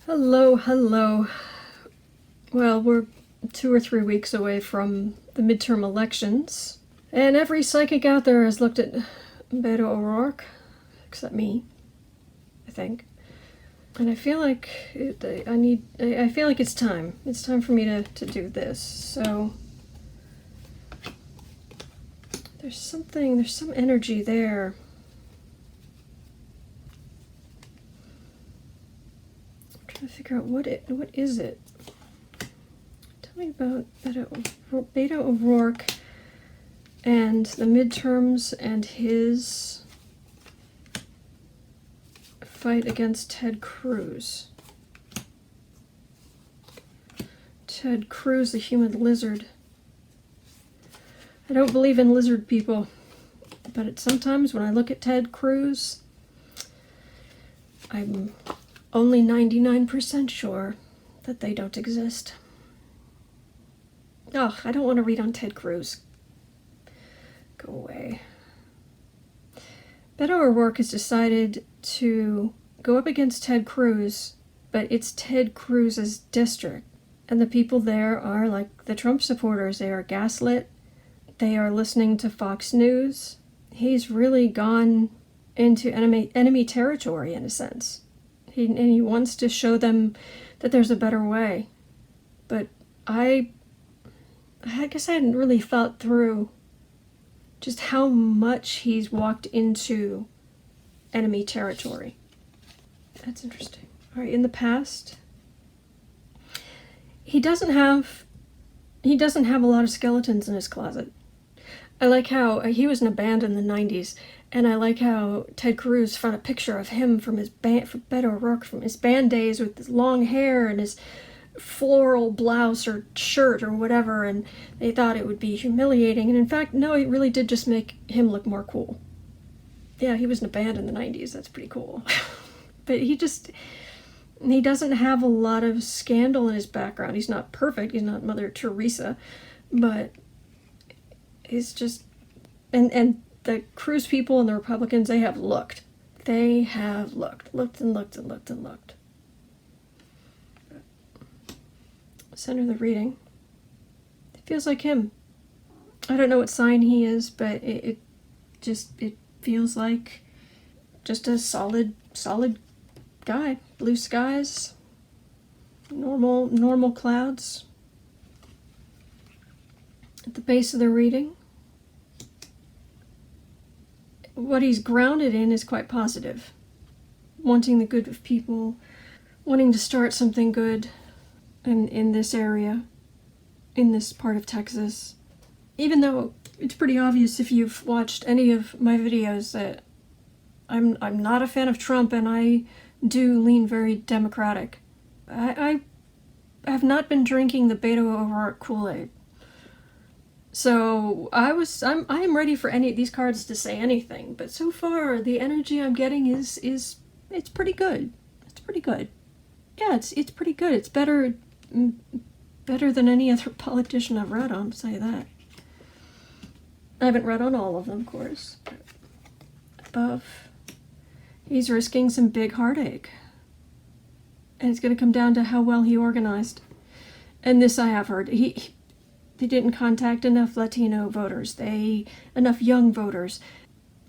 Hello, hello. Well, we're 2 or 3 weeks away from the midterm elections, and every psychic out there has looked at Beto O'Rourke, except me, I think. And I feel like I feel like it's time. It's time for me to do this. So there's some energy there. Trying to figure out what is it. Tell me about Beto O'Rourke and the midterms and his fight against Ted Cruz. Ted Cruz, the human lizard. I don't believe in lizard people, but sometimes when I look at Ted Cruz, I'm only 99% sure that they don't exist. Oh, I don't want to read on Ted Cruz. Go away. Beto O'Rourke has decided to go up against Ted Cruz, but it's Ted Cruz's district. And the people there are like the Trump supporters. They are gaslit. They are listening to Fox News. He's really gone into enemy territory in a sense. He wants to show them that there's a better way. But I guess I hadn't really thought through just how much he's walked into enemy territory. That's interesting. All right, in the past, he doesn't have a lot of skeletons in his closet. I like how he was in a band in the 90s, and I like how Ted Cruz found a picture of him from his band, from Beto O'Rourke, from his band days with his long hair and his floral blouse or shirt or whatever, and they thought it would be humiliating. And in fact, no, it really did just make him look more cool. Yeah, he was in a band in the 90s. That's pretty cool. But he doesn't have a lot of scandal in his background. He's not perfect. He's not Mother Teresa, but he's just, and the Cruz people and the Republicans, they have looked. They have looked and looked and looked and looked. Center of the reading. It feels like him. I don't know what sign he is, but it feels like just a solid guy. Blue skies, normal clouds. At the base of the reading, what he's grounded in is quite positive. Wanting the good of people, wanting to start something good in this area, in this part of Texas. Even though it's pretty obvious if you've watched any of my videos that I'm not a fan of Trump, and I do lean very Democratic. I have not been drinking the Beto O'Rourke Kool-Aid. So I am ready for any of these cards to say anything, but so far the energy I'm getting is it's pretty good. It's pretty good. Yeah, it's pretty good. It's better than any other politician I've read on, say that. I haven't read on all of them, of course. But above, he's risking some big heartache. And it's going to come down to how well he organized. And this I have heard. He didn't contact enough Latino voters, enough young voters.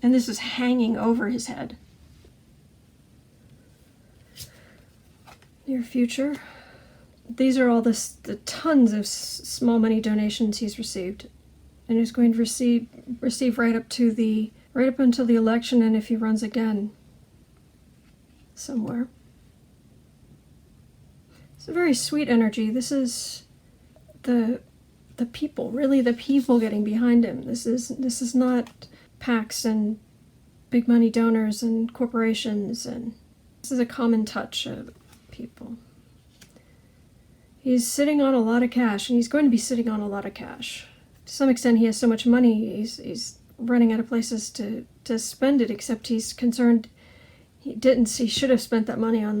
And this is hanging over his head. Near future. These are all the tons of small money donations he's received. And he's going to receive right up until the election, and if he runs again somewhere. It's a very sweet energy. This is the people, really the people getting behind him. This is not PACs and big money donors and corporations, and this is a common touch of people. He's sitting on a lot of cash, and he's going to be sitting on a lot of cash. To some extent, he has so much money, he's running out of places to spend it, except he's concerned he should have spent that money on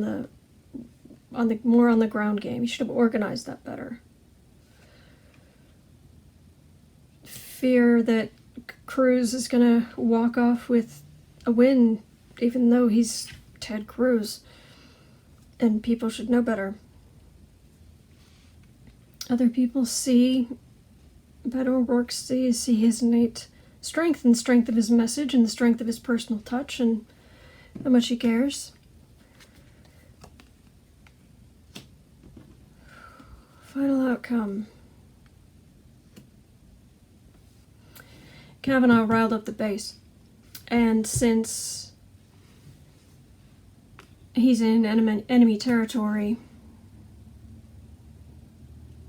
the ground game. He should have organized that better. Fear that Cruz is gonna walk off with a win, even though he's Ted Cruz. And people should know better. Other people see, Beto O'Rourke see his innate strength and strength of his message and the strength of his personal touch and how much he cares. Final outcome. Kavanaugh riled up the base. And since he's in enemy territory,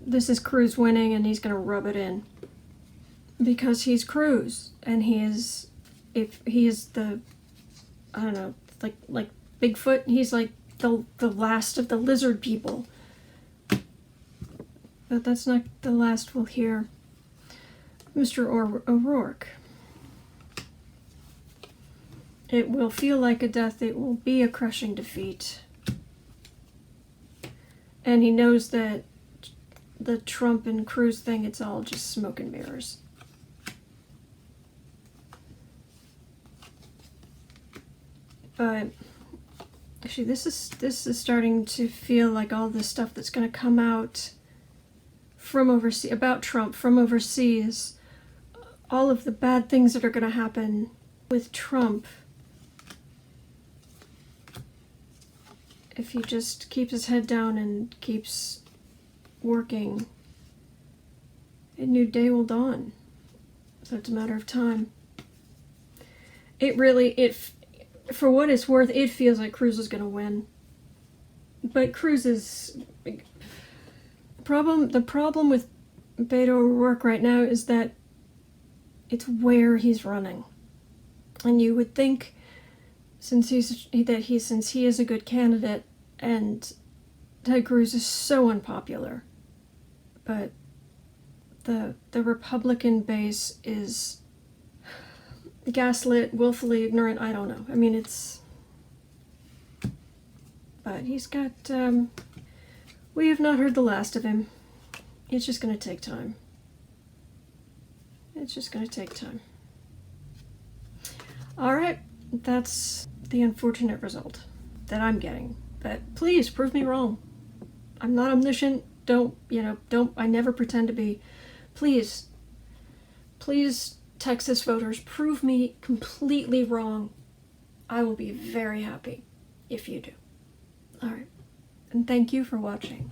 this is Cruz winning, and he's going to rub it in. Because he's Cruz, and he is the, I don't know, like Bigfoot, he's like the last of the lizard people. But that's not the last we'll hear. Mr. O'Rourke. It will feel like a death. It will be a crushing defeat. And he knows that the Trump and Cruz thing, it's all just smoke and mirrors. But actually, this is starting to feel like all the stuff that's going to come out from overseas about Trump from overseas, all of the bad things that are going to happen with Trump if he just keeps his head down and keeps working. A new day will dawn. So it's a matter of time. For what it's worth, it feels like Cruz is going to win. But Cruz's the problem with Beto O'Rourke right now is that it's where he's running. And you would think, since he is a good candidate, and Ted Cruz is so unpopular, but the Republican base is gaslit, willfully ignorant. I don't know. I mean, but he's got, we have not heard the last of him. It's just going to take time. It's just going to take time. All right, that's the unfortunate result that I'm getting. But please prove me wrong. I'm not omniscient. I never pretend to be. Please, Texas voters, prove me completely wrong. I will be very happy if you do. All right, and thank you for watching.